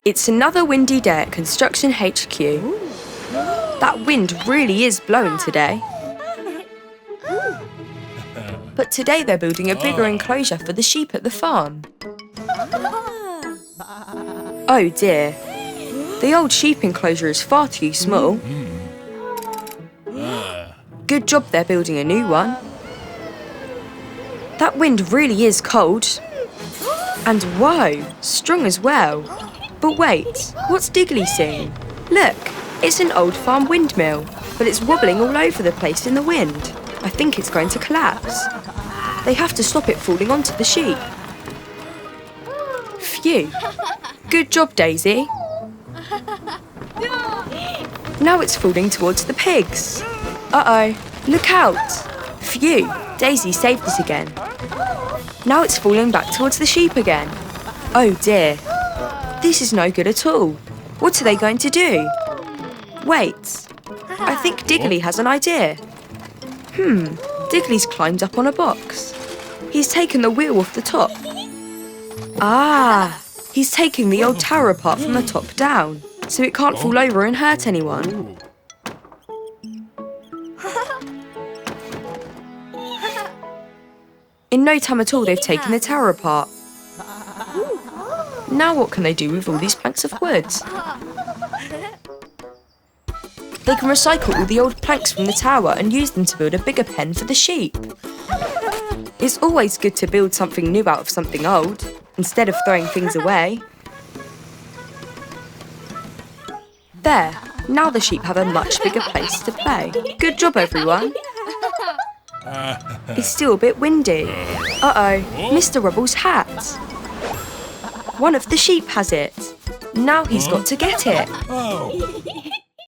It's another windy day at Construction HQ. That wind really is blowing today. But today they're building a bigger enclosure for the sheep at the farm. Oh dear, the old sheep enclosure is far too small. Good job they're building a new one. That wind really is cold. And whoa, strong as well. But wait, what's Digley seeing? Look, it's an old farm windmill, but it's wobbling all over the place in the wind. I think it's going to collapse. They have to stop it falling onto the sheep. Phew. Good job, Daisy. Now it's falling towards the pigs. Uh-oh, look out. Phew, Daisy saved it again. Now it's falling back towards the sheep again. Oh dear. This is no good at all. What are they going to do? Wait, I think Digley has an idea. Digley's climbed up on a box. He's taken the wheel off the top. Ah, he's taking the old tower apart from the top down, so it can't fall over and hurt anyone. In no time at all, they've taken the tower apart. Now what can they do with all these planks of wood? They can recycle all the old planks from the tower and use them to build a bigger pen for the sheep. It's always good to build something new out of something old, instead of throwing things away. There, now the sheep have a much bigger place to play. Good job, everyone. It's still a bit windy. Uh-oh, Mr. Rubble's hat. One of the sheep has it. Now he's got to get it.